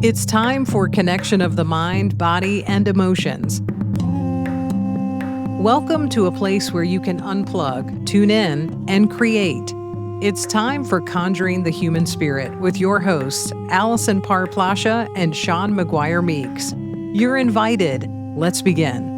It's time for connection of the mind, body, and emotions. Welcome to a place where you can unplug, tune in, and create. It's time for Conjuring the Human Spirit with your hosts, Allison Parr-Plasha and Sean McGuire-Meeks. You're invited. Let's begin.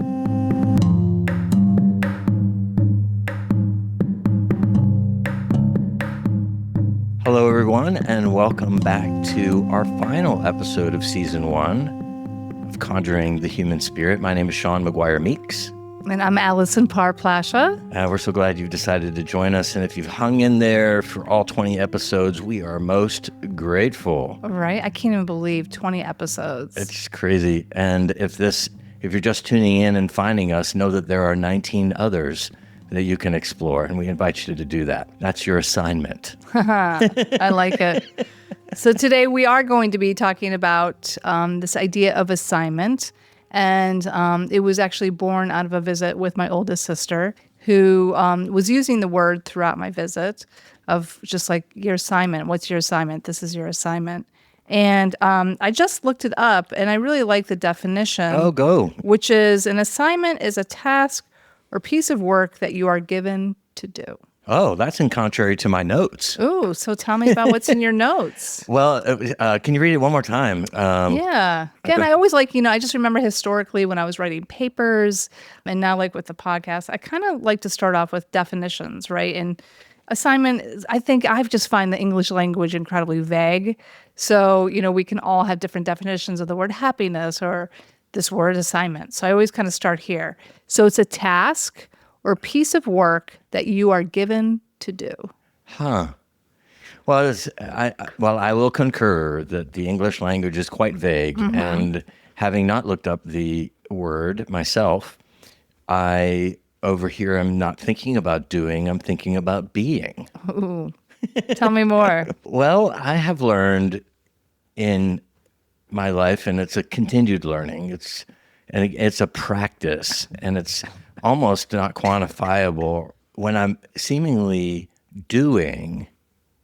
Hello, everyone, and welcome back to our final episode of Season 1 of Conjuring the Human Spirit. My name is Sean McGuire-Meeks. And I'm Allison Parr-Plasha. We're so glad you've decided to join us, and if you've hung in there for all 20 episodes, we are most grateful. Right? I can't even believe 20 episodes. It's crazy, and if you're just tuning in and finding us, know that there are 19 others that you can explore, and we invite you to do that. That's your assignment. I like it. So today we are going to be talking about this idea of assignment, and it was actually born out of a visit with my oldest sister, who was using the word throughout my visit of just like, your assignment. What's your assignment? This is your assignment. And I just looked it up, and I really like the definition. Oh, go. Which is, an assignment is a task or piece of work that you are given to do. Oh, that's in contrary to my notes. Ooh, so tell me about what's in your notes. Well, can you read it one more time? Yeah. Again, I always I just remember historically when I was writing papers, and now like with the podcast, I kind of like to start off with definitions, right? And assignment, I think I've just find the English language incredibly vague. So, we can all have different definitions of the word happiness or this word assignment. So I always kind of start here. So it's a task or piece of work that you are given to do. Huh. Well, I will concur that the English language is quite vague, and having not looked up the word myself, I over here am not thinking about doing, I'm thinking about being. Ooh. Tell me more. Well, I have learned in my life, and it's a continued learning. It's a practice, and it's almost not quantifiable when I'm seemingly doing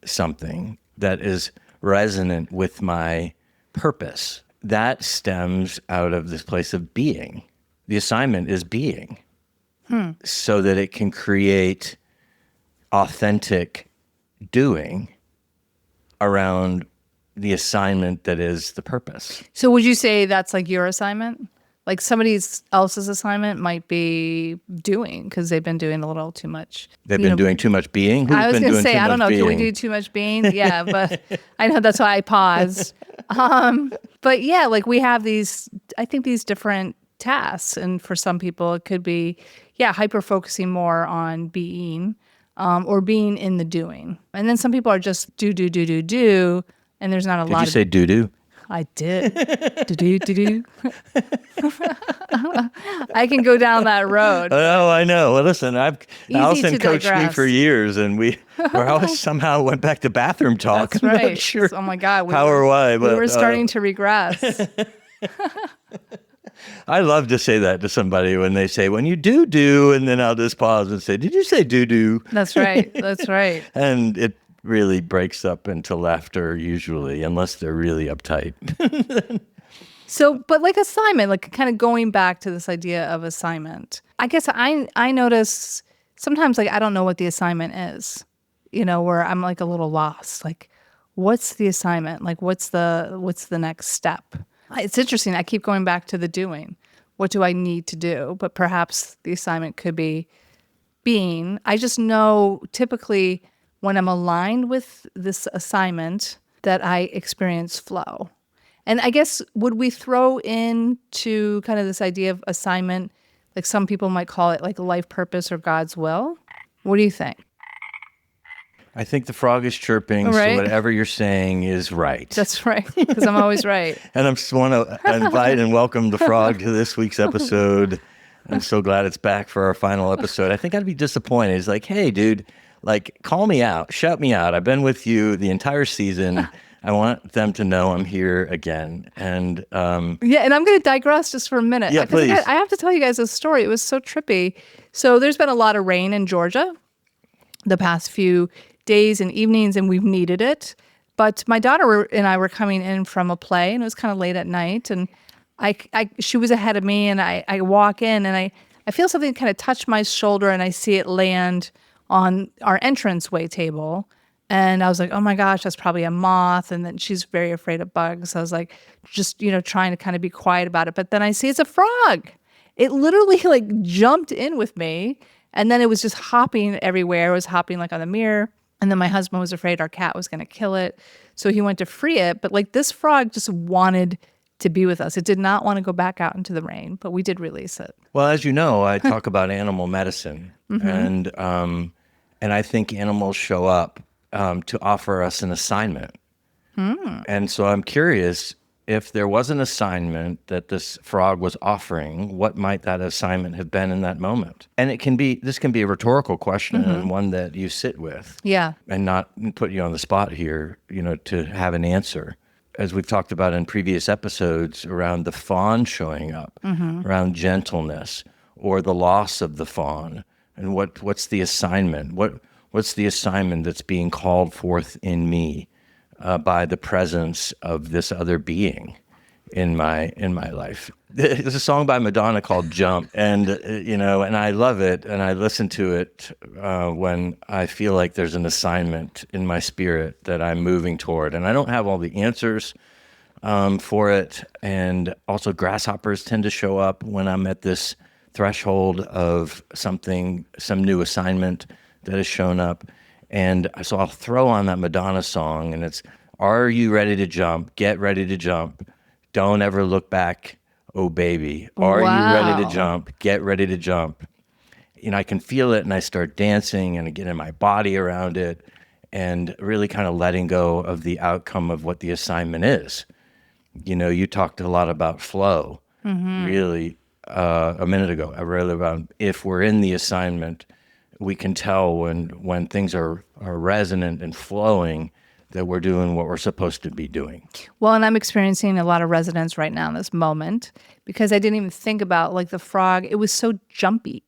something that is resonant with my purpose. That stems out of this place of being. The assignment is being, so that it can create authentic doing around the assignment that is the purpose. So would you say that's like your assignment? Like somebody else's assignment might be doing because they've been doing a little too much. They've been doing too much being? I was going to say, I don't know, can we do too much being? Yeah, but I know that's why I paused. But yeah, like we have these different tasks. And for some people, it could be, hyper-focusing more on being or being in the doing. And then some people are just do. And there's not a lot of... Did you say doo-doo? I did. Do. I can go down that road. Oh, I know. Well, listen, Allison coached me for years, and we always somehow went back to bathroom talk. That's right. I'm not sure oh my God. how or why, but we were starting to regress. I love to say that to somebody when they say, when you do, and then I'll just pause and say, did you say do? That's right. That's right. And it really breaks up into laughter usually, unless they're really uptight. So, but like assignment, like kind of going back to this idea of assignment, I guess I notice sometimes like I don't know what the assignment is, where I'm like a little lost. Like, what's the assignment? Like, what's the next step? It's interesting. I keep going back to the doing. What do I need to do? But perhaps the assignment could be being. I just know typically when I'm aligned with this assignment that I experience flow. And I guess, would we throw into kind of this idea of assignment, like some people might call it like life purpose or God's will? What do you think? I think the frog is chirping, right? So whatever you're saying is right. That's right, because I'm always right. And I just want to invite and welcome the frog to this week's episode. I'm so glad it's back for our final episode. I think I'd be disappointed. It's like, hey, dude, like, call me out, shout me out. I've been with you the entire season. I want them to know I'm here again. And and I'm going to digress just for a minute. Yeah, please. I have to tell you guys a story. It was so trippy. So there's been a lot of rain in Georgia the past few days and evenings, and we've needed it. But my daughter and I were coming in from a play, and it was kind of late at night, and she was ahead of me, and I walk in, and I feel something kind of touch my shoulder, and I see it land on our entranceway table. And I was like, oh my gosh, that's probably a moth. And then she's very afraid of bugs. So I was like, just, trying to kind of be quiet about it. But then I see it's a frog. It literally like jumped in with me. And then it was just hopping everywhere. It was hopping like on the mirror. And then my husband was afraid our cat was going to kill it. So he went to free it. But like this frog just wanted to be with us. It did not want to go back out into the rain, but we did release it. Well, as you know, I talk about animal medicine. And I think animals show up to offer us an assignment. And so I'm curious, if there was an assignment that this frog was offering, what might that assignment have been in that moment? And this can be a rhetorical question and one that you sit with. Yeah. And not put you on the spot here, to have an answer. As we've talked about in previous episodes around the fawn showing up, around gentleness or the loss of the fawn, and what's the assignment? What's the assignment that's being called forth in me by the presence of this other being in my life? There's a song by Madonna called "Jump," and and I love it, and I listen to it when I feel like there's an assignment in my spirit that I'm moving toward, and I don't have all the answers for it. And also, grasshoppers tend to show up when I'm at this threshold of some new assignment that has shown up. And so I'll throw on that Madonna song, and it's, "Are you ready to jump? Get ready to jump. Don't ever look back, oh baby. Are you ready to jump? Get ready to jump." I can feel it, and I start dancing and getting my body around it and really kind of letting go of the outcome of what the assignment is. You talked a lot about flow, really, a minute ago. I really about if we're in the assignment, we can tell when things are resonant and flowing that we're doing what we're supposed to be doing. Well, and I'm experiencing a lot of resonance right now in this moment because I didn't even think about like the frog. It was so jumpy.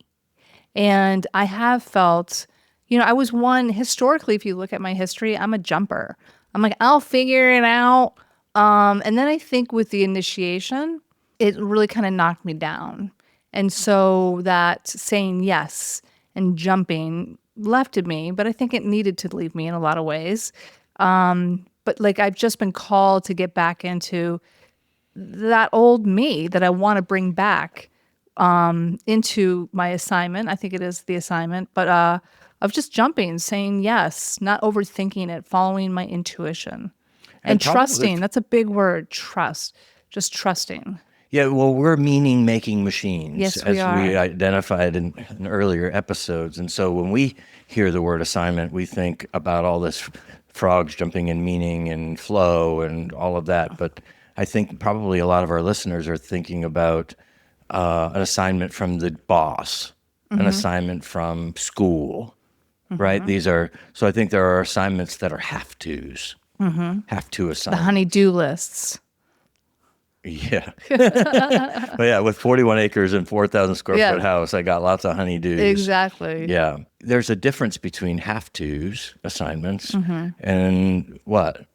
And I have felt, I was one, historically, if you look at my history, I'm a jumper. I'm like, I'll figure it out. And then I think with the initiation, it really kind of knocked me down. And so that saying yes and jumping left me, but I think it needed to leave me in a lot of ways. But like I've just been called to get back into that old me that I want to bring back into my assignment. I think it is the assignment, but of just jumping, saying yes, not overthinking it, following my intuition. And trusting, that's a big word, trust, just trusting. Yeah, well, we're meaning-making machines, yes, as we are. we identified in earlier episodes. And so when we hear the word assignment, we think about all this frogs jumping in meaning and flow and all of that. But I think probably a lot of our listeners are thinking about an assignment from the boss, an assignment from school, right? So I think there are assignments that are have-tos, have-to assignments. The honey-do lists. Yeah. But yeah, with 41 acres and 4,000 square foot house, I got lots of honeydews. Exactly. Yeah. There's a difference between have-tos assignments and what?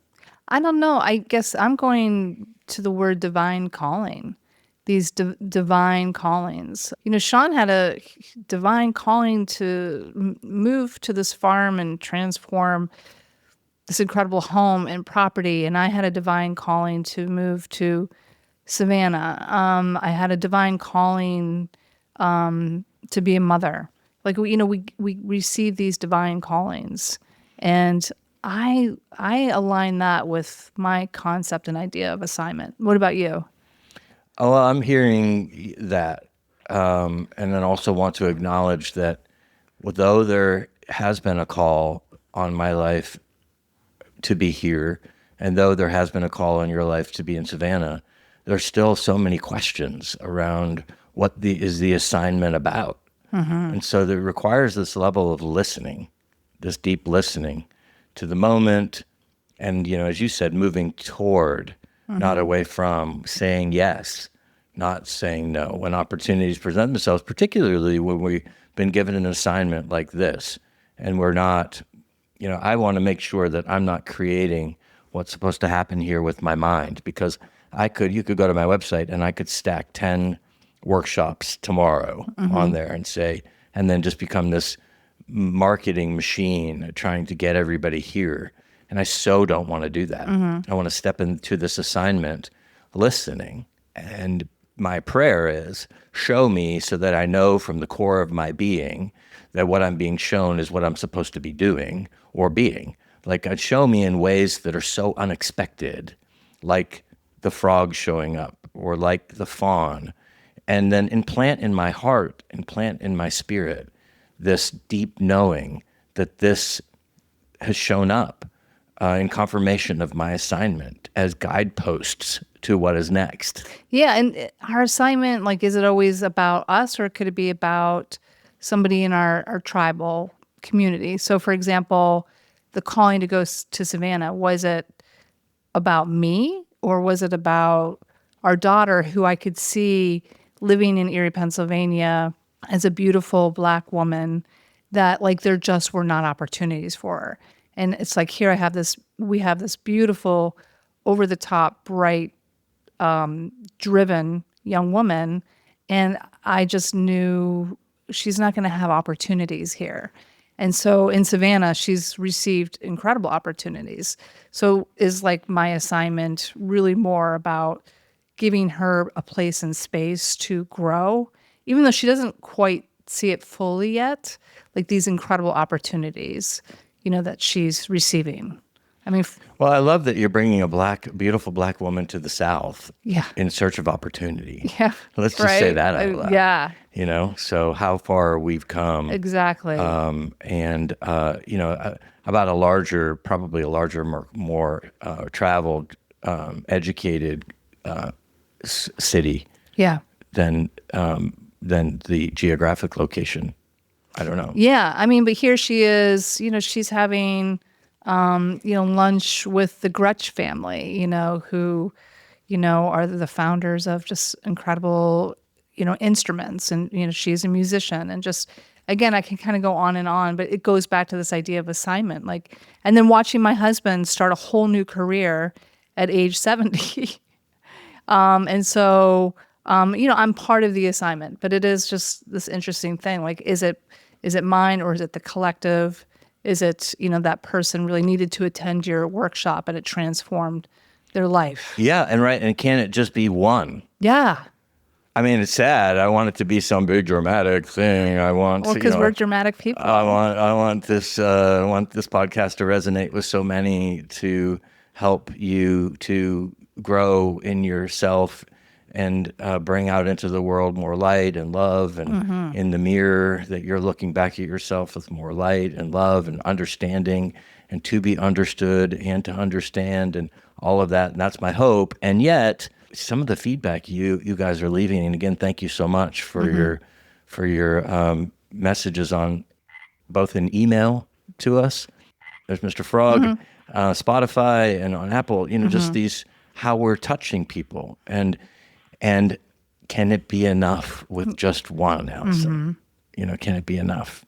I don't know. I guess I'm going to the word divine calling. These divine callings. Sean had a divine calling to move to this farm and transform this incredible home and property. And I had a divine calling to move to Savannah. I had a divine calling to be a mother. Like we receive these divine callings, and I align that with my concept and idea of assignment. What about you? Oh, well, I'm hearing that, and then also want to acknowledge that, though there has been a call on my life to be here, and though there has been a call on your life to be in Savannah, there's still so many questions around what is the assignment about. And so that requires this level of listening, this deep listening to the moment. And, as you said, moving toward, not away from, saying yes, not saying no. When opportunities present themselves, particularly when we've been given an assignment like this, and we're not, I want to make sure that I'm not creating what's supposed to happen here with my mind, because you could go to my website and I could stack 10 workshops tomorrow on there and say, and then just become this marketing machine trying to get everybody here. And I so don't want to do that. I want to step into this assignment listening. And my prayer is, show me so that I know from the core of my being that what I'm being shown is what I'm supposed to be doing or being. Like, show me in ways that are so unexpected, like the frog showing up or like the fawn, and then implant in my heart, implant in my spirit, this deep knowing that this has shown up in confirmation of my assignment as guideposts to what is next. Yeah, and our assignment, like, is it always about us, or could it be about somebody in our tribal community? So, for example, the calling to go to Savannah, was it about me, or was it about our daughter, who I could see living in Erie, Pennsylvania, as a beautiful Black woman, that, like, there just were not opportunities for her? And it's like, here we have this beautiful, over the top, bright, driven young woman, and I just knew she's not going to have opportunities here. And so in Savannah, she's received incredible opportunities. So is, like, my assignment really more about giving her a place and space to grow, even though she doesn't quite see it fully yet, like these incredible opportunities, that she's receiving. I mean, well, I love that you're bringing a beautiful Black woman to the South, yeah, in search of opportunity. Yeah, Let's just say that out loud. Yeah, So how far we've come. Exactly. And about probably a larger, more traveled, educated city. Yeah. Than the geographic location. I don't know. Yeah, I mean, but here she is. She's having lunch with the Gretsch family, who, are the founders of just incredible, instruments. And, she's a musician. And just, again, I can kind of go on, but it goes back to this idea of assignment. Like, and then watching my husband start a whole new career at age 70. And so, I'm part of the assignment, but it is just this interesting thing. Like, is it mine, or is it the collective? Is it, that person really needed to attend your workshop and it transformed their life? Yeah, and right. And can it just be one? Yeah. I mean, it's sad. I want it to be some big dramatic thing. I want, because we're dramatic people. I want this podcast to resonate with so many, to help you to grow in yourself and bring out into the world more light and love, and in the mirror that you're looking back at yourself with more light and love and understanding, and to be understood and to understand, and all of that. And that's my hope. And yet, some of the feedback you guys are leaving, and again, thank you so much for your messages on both in email to us. There's Mr. Frog, Spotify, and on Apple. Just these, how we're touching people, and can it be enough with just one, Allison? Can it be enough?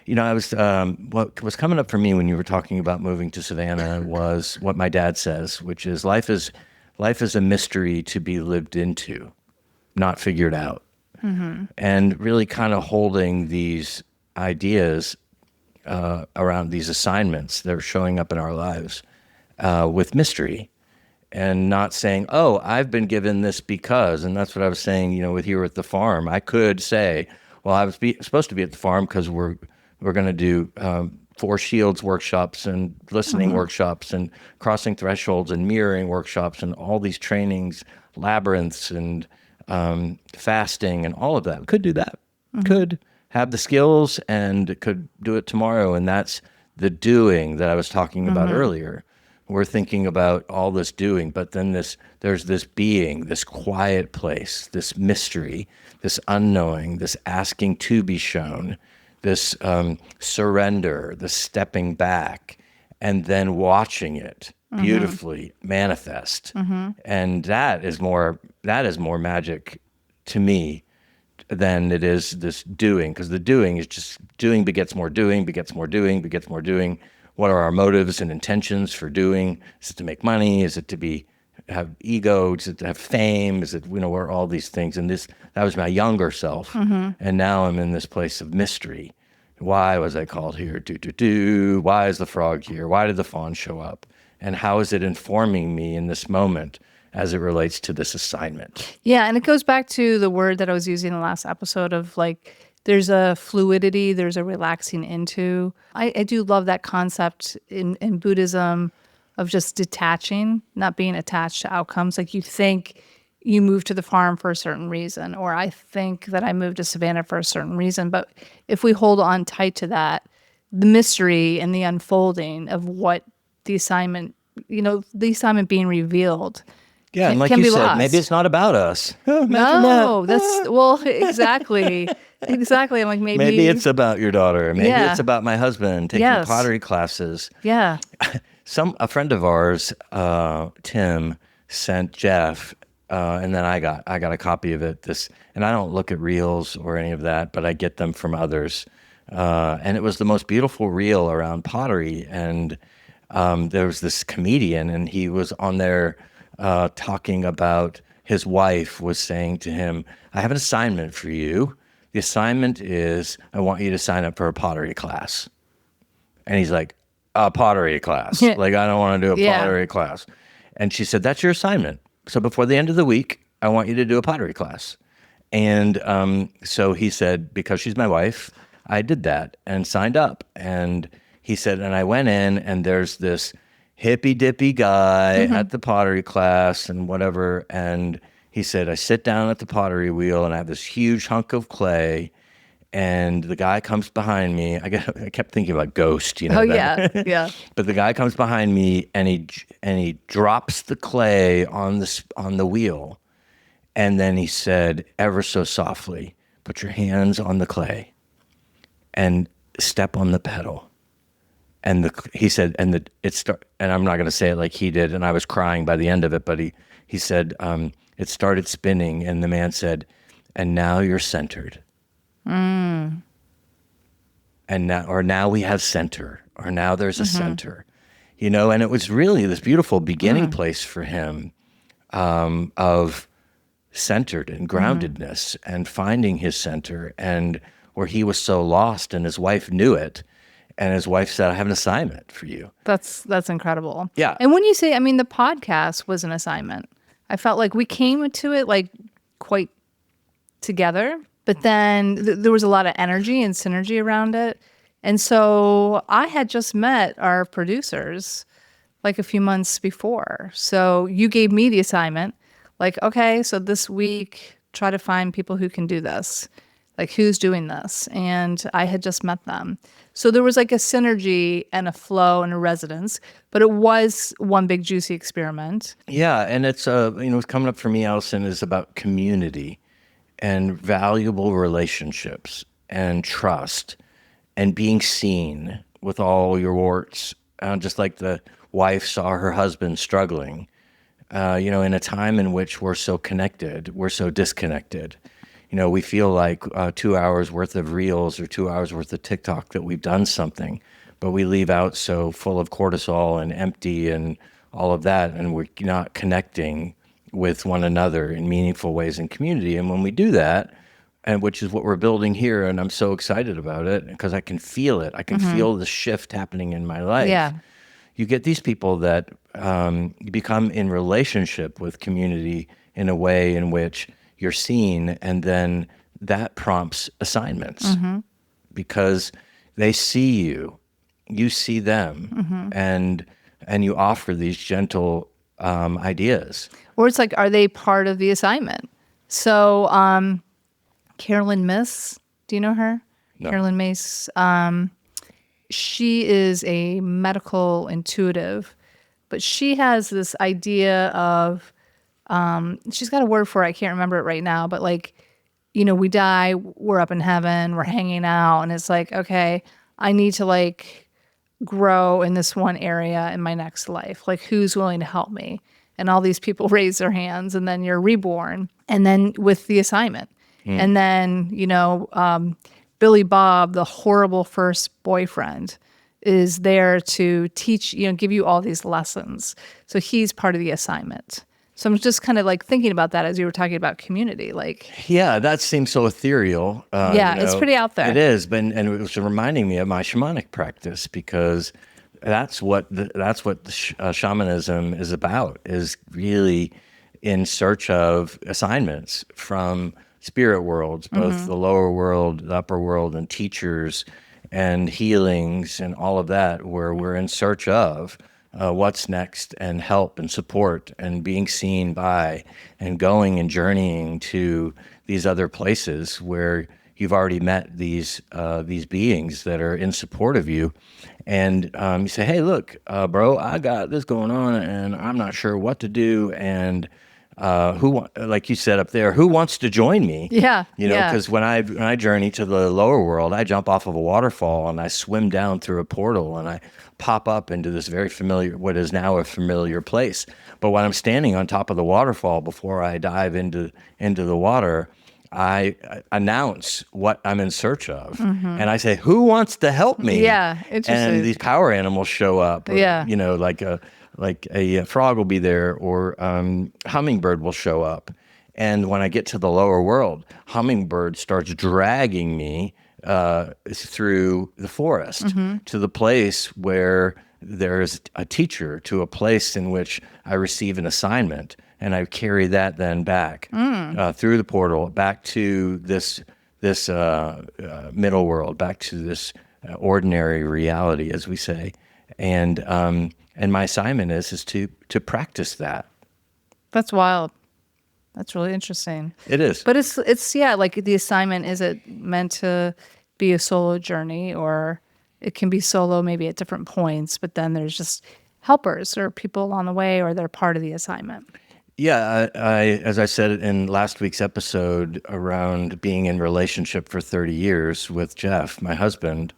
I was what was coming up for me when you were talking about moving to Savannah was what my dad says, which is life is a mystery to be lived into, not figured out. And really kind of holding these ideas around these assignments that are showing up in our lives with mystery. And not saying, oh, I've been given this because, and that's what I was saying, with here at the farm. I could say, well, I was supposed to be at the farm because we're going to do 4 Shields workshops and listening workshops and crossing thresholds and mirroring workshops and all these trainings, labyrinths and fasting and all of that. Could do that. Could have the skills and could do it tomorrow. And that's the doing that I was talking about earlier. We're thinking about all this doing, but then there's this being, this quiet place, this mystery, this unknowing, this asking to be shown, this surrender, this stepping back, and then watching it beautifully manifest. And that is more magic to me than it is this doing, because the doing is just doing begets more doing, begets more doing, begets more doing, what are our motives and intentions for doing? Is it to make money? Is it to have ego? Is it to have fame? Is it, where all these things? And that was my younger self. And now I'm in this place of mystery. Why was I called here? Why is the frog here? Why did the fawn show up? And how is it informing me in this moment as it relates to this assignment? Yeah, and it goes back to the word that I was using in the last episode of like, there's a fluidity, there's a relaxing into. I do love that concept in Buddhism of just detaching, not being attached to outcomes. Like you think you moved to the farm for a certain reason, or I think that I moved to Savannah for a certain reason. But if we hold on tight to that, the mystery and the unfolding of what the assignment being revealed. Yeah, and like can you be said, lost. maybe it's not about us. Oh, No, exactly. Exactly. I'm like, maybe it's about your daughter. Maybe Yeah. it's about my husband taking Yes. pottery classes. Yeah. A friend of ours, Tim, sent Jeff, and then I got a copy of it. And I don't look at reels or any of that, but I get them from others. And it was the most beautiful reel around pottery. And there was this comedian, and he was on there talking about his wife was saying to him, "I have an assignment for you. The assignment is I want you to sign up for a pottery class." And he's like, "A pottery class? Like, I don't want to do a Yeah. pottery class." And she said, "That's your assignment. So before the end of the week, I want you to do a pottery class." And so he said, because she's my wife, I did that and signed up. And he said, and I went in, and there's this hippy dippy guy at the pottery class and whatever. And he said, I sit down at the pottery wheel, and I have this huge hunk of clay. And the guy comes behind me. I kept thinking about Ghost, Oh, that. yeah. But the guy comes behind me, and he drops the clay on the wheel, and then he said, ever so softly, "Put your hands on the clay, and step on the pedal." And he said, and I'm not going to say it like he did, and I was crying by the end of it, but he said, it started spinning, and the man said, "And now you're centered." And now we have center, or now there's a center, and it was really this beautiful beginning place for him, of centered and groundedness and finding his center, and where he was so lost, and his wife knew it. And his wife said, "I have an assignment for you." That's incredible. Yeah. And when you say, the podcast was an assignment, I felt like we came to it like quite together, but then there was a lot of energy and synergy around it. And so I had just met our producers like a few months before. So you gave me the assignment, like, okay, so this week, try to find people who can do this. Like, who's doing this? And I had just met them. So there was like a synergy and a flow and a resonance, but it was one big juicy experiment. Yeah, and it's what's coming up for me, Allison, is about community and valuable relationships and trust and being seen with all your warts, just like the wife saw her husband struggling. In a time in which we're so connected, we're so disconnected. We feel like 2 hours worth of reels or 2 hours worth of TikTok that we've done something, but we leave out so full of cortisol and empty and all of that, and we're not connecting with one another in meaningful ways in community. And when we do that, and which is what we're building here, and I'm so excited about it because I can feel it. I can feel the shift happening in my life. Yeah. You get these people that become in relationship with community in a way in which you're seen, and then that prompts assignments because they see you see them, and you offer these gentle ideas. Or it's like, are they part of the assignment? So Carolyn Miss, do you know her? No. Carolyn Mace. She is a medical intuitive, but she has this idea of, she's got a word for it. I can't remember it right now, but like, we die, we're up in heaven, we're hanging out. And it's like, okay, I need to like grow in this one area in my next life. Like, who's willing to help me? And all these people raise their hands, and then you're reborn. And then with the assignment. And then, Billy Bob, the horrible first boyfriend, is there to teach, give you all these lessons. So he's part of the assignment. So I'm just kind of like thinking about that as you were talking about community. Like, Yeah, that seems so ethereal. it's pretty out there. It is, and it was reminding me of my shamanic practice, because that's what shamanism is about, is really in search of assignments from spirit worlds, both the lower world, the upper world, and teachers and healings and all of that, where we're in search of what's next, and help and support and being seen by, and going and journeying to these other places where you've already met these beings that are in support of you. And you say, hey, look, bro, I got this going on and I'm not sure what to do. And like you said up there, who wants to join me? Yeah. Because when I journey to the lower world, I jump off of a waterfall and I swim down through a portal and I pop up into this very familiar, what is now a familiar place. But when I'm standing on top of the waterfall, before I dive into the water, I announce what I'm in search of, and I say, "Who wants to help me?" Yeah, interesting. And these power animals show up. Yeah. Like a frog will be there, or hummingbird will show up. And when I get to the lower world, hummingbird starts dragging me through the forest to the place where there's a teacher, to a place in which I receive an assignment. And I carry that then back through the portal, back to this middle world, back to this ordinary reality, as we say. And my assignment is to practice that. That's wild. That's really interesting. It is. But it's like the assignment, is it meant to be a solo journey, or it can be solo maybe at different points, but then there's just helpers or people along the way, or they're part of the assignment. Yeah, as I said in last week's episode around being in relationship for 30 years with Jeff, my husband,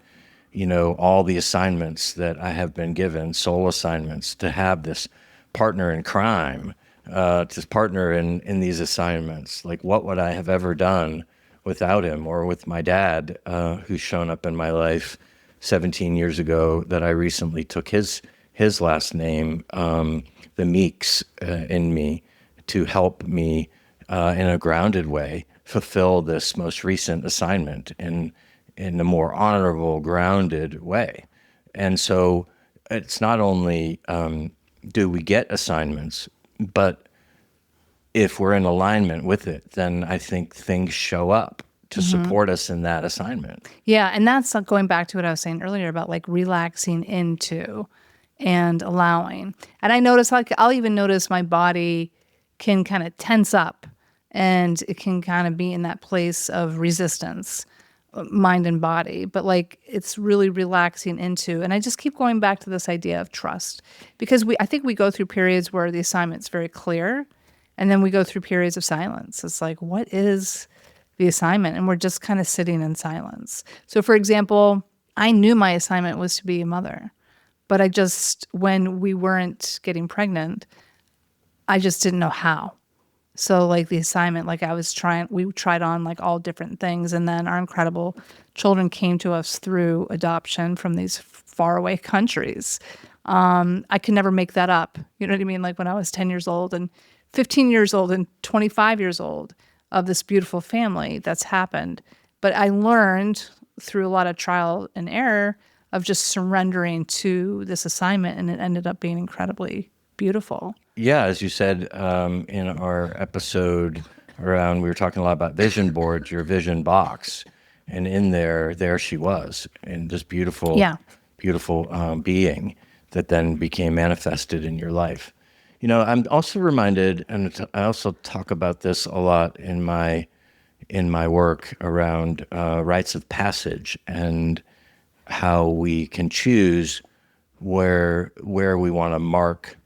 all the assignments that I have been given, soul assignments, to have this partner in crime, to partner in these assignments. Like, what would I have ever done without him, or with my dad, who's shown up in my life 17 years ago, that I recently took his last name, the Meeks, in me, to help me in a grounded way fulfill this most recent assignment in a more honorable, grounded way. And so it's not only do we get assignments, but if we're in alignment with it, then I think things show up to support us in that assignment. Yeah, and that's going back to what I was saying earlier about like relaxing into and allowing. And I notice, like, I'll even notice my body can kind of tense up, and it can kind of be in that place of resistance, mind and body. But like, it's really relaxing into, and I just keep going back to this idea of trust, because I think we go through periods where the assignment's very clear, and then we go through periods of silence. It's like, what is the assignment? And we're just kind of sitting in silence. So for example, I knew my assignment was to be a mother, but when we weren't getting pregnant, I just didn't know how. So like the assignment, like we tried on like all different things. And then our incredible children came to us through adoption from these faraway countries. I could never make that up. You know what I mean? Like when I was 10 years old and 15 years old and 25 years old, of this beautiful family that's happened. But I learned through a lot of trial and error of just surrendering to this assignment, and it ended up being incredibly beautiful. Yeah, as you said in our episode we were talking a lot about vision boards, your vision box, and in there she was, in this beautiful being that then became manifested in your life. I'm also reminded, and I also talk about this a lot in my work around rites of passage, and how we can choose where we want to mark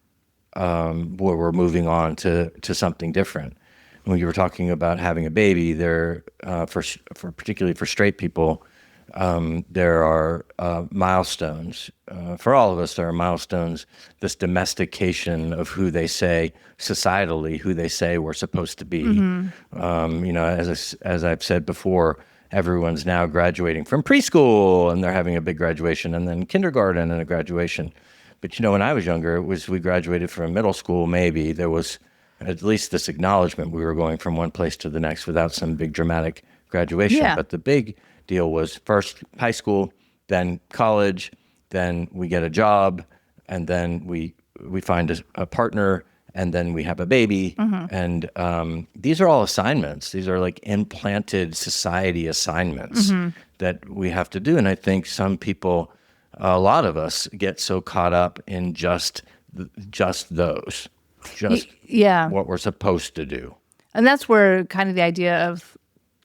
where we're moving on to something different. When you were talking about having a baby, there for particularly for straight people, there are milestones. For all of us, there are milestones. This domestication of who they say societally, who they say we're supposed to be. As I've said before, everyone's now graduating from preschool and they're having a big graduation, and then kindergarten and a graduation. But, when I was younger, we graduated from middle school, maybe. There was at least this acknowledgement we were going from one place to the next without some big dramatic graduation. Yeah. But the big deal was first high school, then college, then we get a job, and then we find a partner, and then we have a baby. And these are all assignments. These are like implanted society assignments that we have to do. And I think some people, a lot of us, get so caught up in just those, what we're supposed to do. And that's where kind of the idea of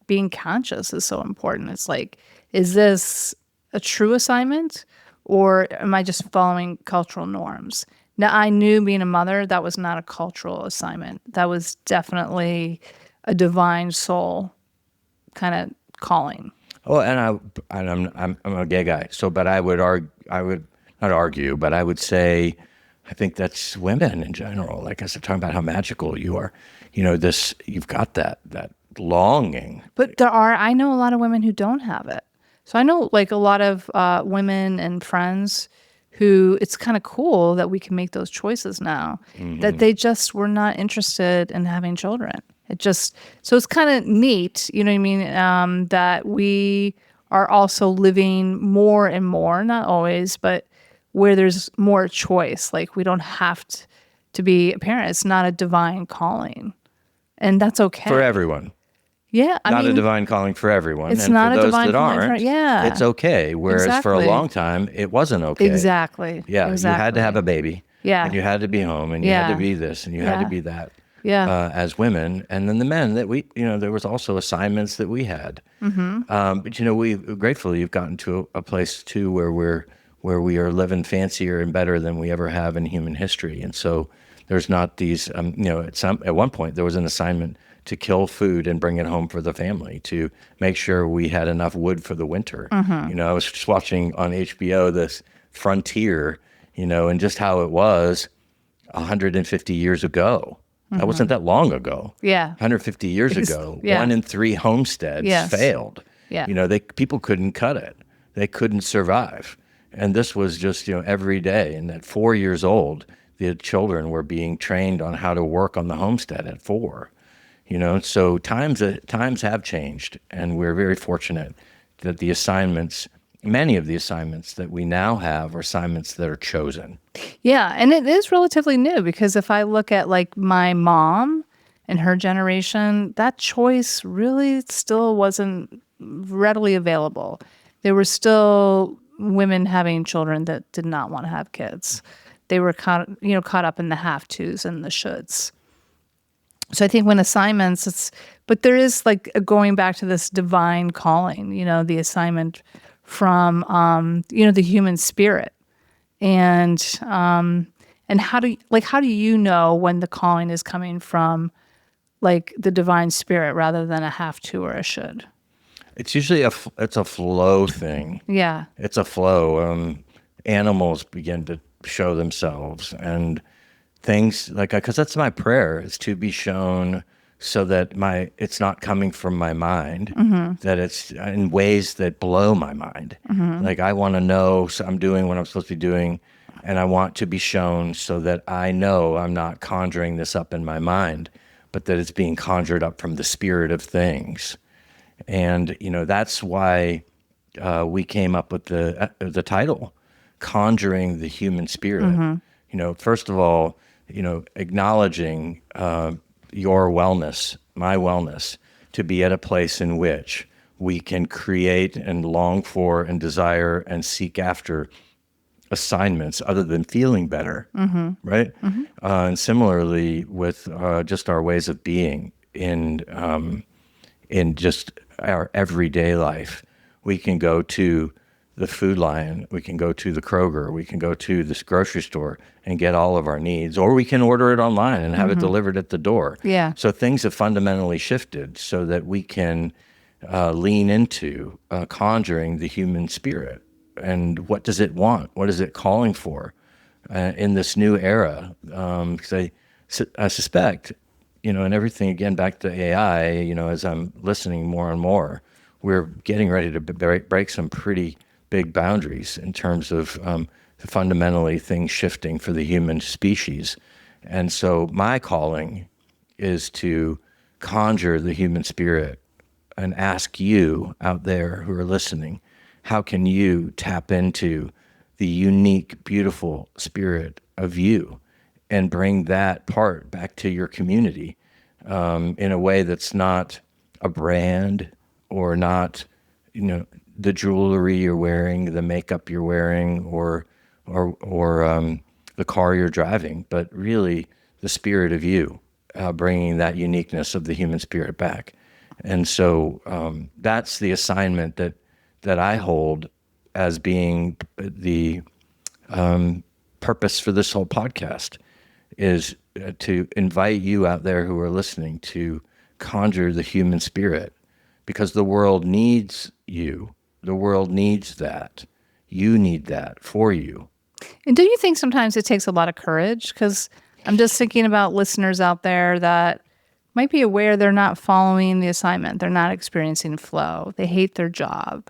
being conscious is so important. It's like, is this a true assignment, or am I just following cultural norms? Now, I knew being a mother, that was not a cultural assignment. That was definitely a divine soul kind of calling. Oh, and I'm a gay guy. So, but I would not argue, but I would say, I think that's women in general. Like, as I'm talking about how magical you are, you've got that longing. But I know a lot of women who don't have it. So I know like a lot of women and friends who it's kind of cool that we can make those choices now, that they just were not interested in having children. So it's kind of neat, you know what I mean, that we are also living more and more, not always, but where there's more choice. Like, we don't have to be a parent. It's not a divine calling. And that's okay. For everyone. Yeah, not a divine calling for everyone. It's and not for a those divine that calling aren't, yeah. it's okay. Whereas for a long time, it wasn't okay. Exactly. Yeah, you had to have a baby. Yeah. And you had to be home, and you had to be this, and you had to be that. Yeah. As women, and then the men that there was also assignments that we had. But we gratefully you've gotten to a place too where we are living fancier and better than we ever have in human history, and so there's not these. At one point there was an assignment to kill food and bring it home for the family, to make sure we had enough wood for the winter. I was just watching on HBO this Frontier, and just how it was 150 years ago. That wasn't that long ago. Yeah. 150 years ago, 1 in 3 homesteads failed. Yeah. People couldn't cut it. They couldn't survive. And this was just, every day. And at 4 years old, the children were being trained on how to work on the homestead at 4. So times have changed, and we're very fortunate that many of the assignments that we now have are assignments that are chosen. Yeah, and it is relatively new, because if I look at like my mom and her generation, that choice really still wasn't readily available. There were still women having children that did not want to have kids. They were caught up in the have-tos and the shoulds. So I think when assignments, but there is like going back to this divine calling, the assignment from, the human spirit, and how do you know when the calling is coming from like the divine spirit rather than a have to or a should? It's usually it's a flow thing. Yeah. It's a flow. Animals begin to show themselves, and things like, because that's my prayer, is to be shown, so that it's not coming from my mind, that it's in ways that blow my mind. Like, I want to know, so I'm doing what I'm supposed to be doing, and I want to be shown so that I know I'm not conjuring this up in my mind, but that it's being conjured up from the spirit of things. And, that's why we came up with the title, Conjuring the Human Spirit. First of all, acknowledging your wellness, my wellness, to be at a place in which we can create and long for and desire and seek after assignments other than feeling better, right? And similarly with just our ways of being in just our everyday life. We can go to the Food Lion, we can go to the Kroger, we can go to this grocery store and get all of our needs, or we can order it online and have it delivered at the door. Yeah. So things have fundamentally shifted so that we can lean into conjuring the human spirit. And what does it want? What is it calling for in this new era? Because I suspect, and everything, again, back to AI, as I'm listening more and more, we're getting ready to break some pretty big boundaries in terms of fundamentally things shifting for the human species. And so my calling is to conjure the human spirit and ask you out there who are listening, how can you tap into the unique, beautiful spirit of you and bring that part back to your community in a way that's not a brand or not, the jewelry you're wearing, the makeup you're wearing, or the car you're driving, but really the spirit of you, bringing that uniqueness of the human spirit back. And so that's the assignment that I hold as being the purpose for this whole podcast, is to invite you out there who are listening to conjure the human spirit, because the world needs you. The world needs that. You need that for you. And do you think sometimes it takes a lot of courage? Because I'm just thinking about listeners out there that might be aware they're not following the assignment. They're not experiencing flow. They hate their job.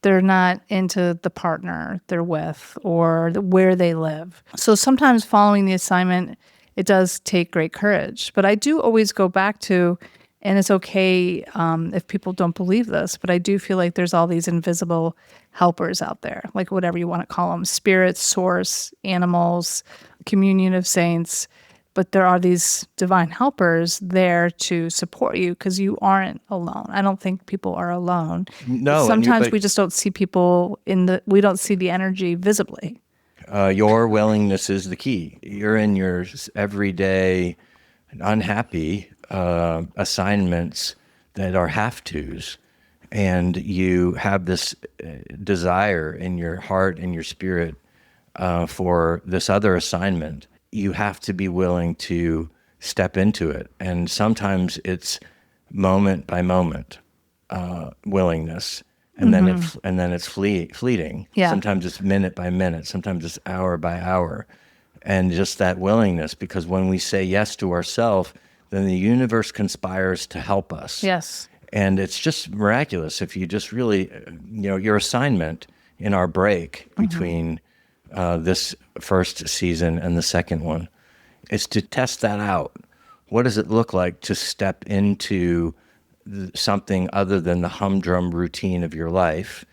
They're not into the partner they're with or where they live. So sometimes following the assignment, it does take great courage. But I do always go back to, and it's okay if people don't believe this, but I do feel like there's all these invisible helpers out there, like whatever you want to call them, spirits, source, animals, communion of saints. But there are these divine helpers there to support you because you aren't alone. I don't think people are alone. No. Sometimes we just don't see people we don't see the energy visibly. Your willingness is the key. You're in your everyday unhappy assignments that are have-tos, and you have this desire in your heart and your spirit for this other assignment. You have to be willing to step into it. And sometimes it's moment by moment willingness. And then it's fleeting. Yeah. Sometimes it's minute by minute. Sometimes it's hour by hour. And just that willingness, because when we say yes to ourselves, then the universe conspires to help us. Yes. And it's just miraculous if you just really, your assignment in our break between this first season and the second one is to test that out. What does it look like to step into something other than the humdrum routine of your life,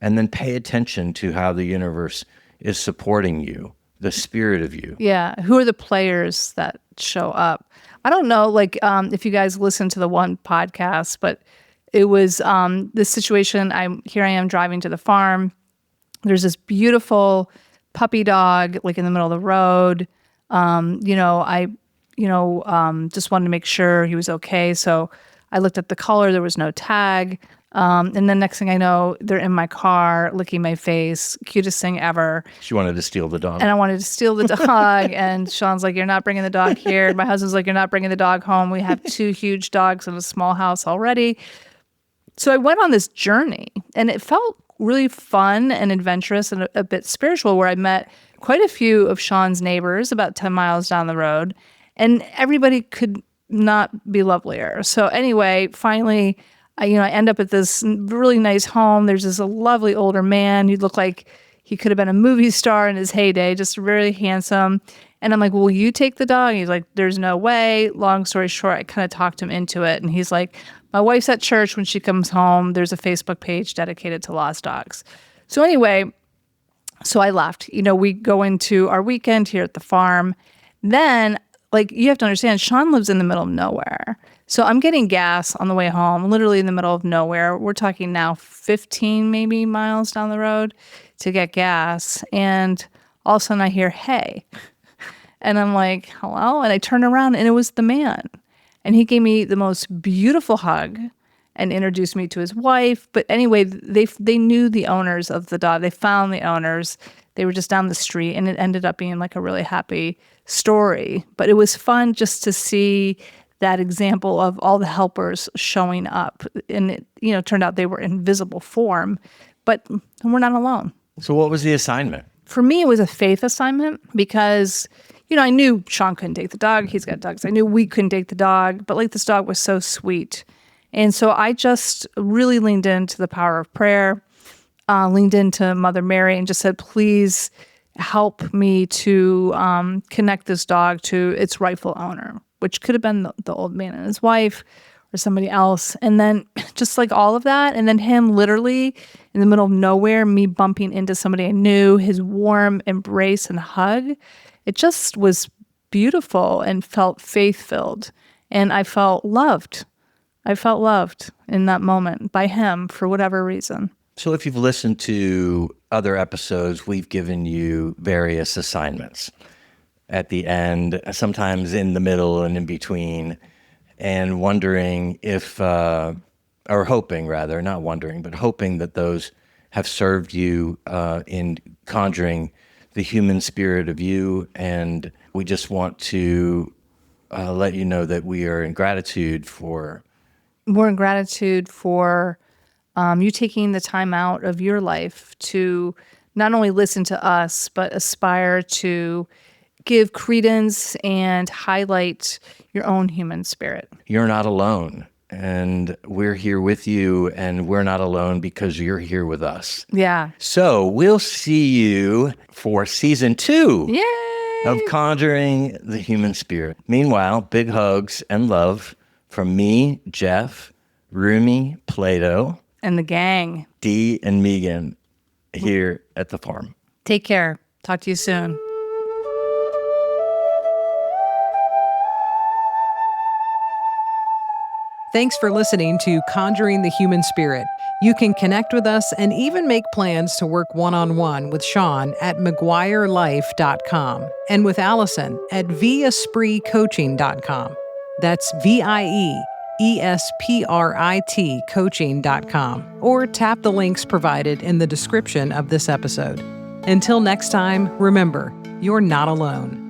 and then pay attention to how the universe is supporting you, the spirit of you. Yeah. Who are the players that show up? I don't know, if you guys listen to the one podcast, but it was this situation. Here I am driving to the farm. There's this beautiful puppy dog, in the middle of the road. I just wanted to make sure he was okay. So I looked at the collar. There was no tag. And then next thing I know, they're in my car, licking my face. Cutest thing ever. She wanted to steal the dog. And I wanted to steal the dog. And Sean's like, you're not bringing the dog here. My husband's like, you're not bringing the dog home. We have 2 huge dogs in a small house already. So I went on this journey, and it felt really fun and adventurous and a bit spiritual, where I met quite a few of Sean's neighbors about 10 miles down the road, and everybody could not be lovelier. So anyway, finally, I end up at this really nice home. There's this lovely older man who looked like he could have been a movie star in his heyday, just really handsome. And I'm like, will you take the dog? He's like, there's no way. Long story short, I kind of talked him into it. And he's like, my wife's at church. When she comes home, there's a Facebook page dedicated to lost dogs. So anyway, so I left. We go into our weekend here at the farm. Then, you have to understand, Sean lives in the middle of nowhere. So I'm getting gas on the way home, literally in the middle of nowhere. We're talking now 15 maybe miles down the road to get gas. And all of a sudden I hear, hey. And I'm like, hello? And I turn around, and it was the man. And he gave me the most beautiful hug and introduced me to his wife. But anyway, they knew the owners of the dog. They found the owners. They were just down the street, and it ended up being a really happy story. But it was fun just to see that example of all the helpers showing up. And it turned out they were in visible form, but we're not alone. So what was the assignment? For me, it was a faith assignment because, I knew Sean couldn't take the dog. He's got dogs. I knew we couldn't take the dog, but this dog was so sweet And so I just really leaned into the power of prayer, leaned into Mother Mary and just said, please help me to connect this dog to its rightful owner, which could have been the old man and his wife or somebody else. And then just like all of that. And then him literally in the middle of nowhere, me bumping into somebody I knew, his warm embrace and hug. It just was beautiful and felt faith-filled. And I felt loved. I felt loved in that moment by him for whatever reason. So if you've listened to other episodes, we've given you various assignments at the end, sometimes in the middle and in between, and wondering if, or hoping rather, not wondering, but hoping that those have served you in conjuring the human spirit of you. And we just want to let you know that we are in gratitude for... We're in gratitude for you taking the time out of your life to not only listen to us, but aspire to give credence and highlight your own human spirit. You're not alone, and we're here with you, and we're not alone because you're here with us. Yeah. So we'll see you for season 2 Yay! of Conjuring the Human Spirit. Meanwhile, big hugs and love from me, Jeff, Rumi, Plato, And the gang. Dee, and Megan here at the farm. Take care. Talk to you soon. Thanks for listening to Conjuring the Human Spirit. You can connect with us and even make plans to work one-on-one with Sean at McGuireLife.com and with Allison at viespritcoaching.com. That's VIEESPRIT coaching.com, or tap the links provided in the description of this episode. Until next time, remember, you're not alone.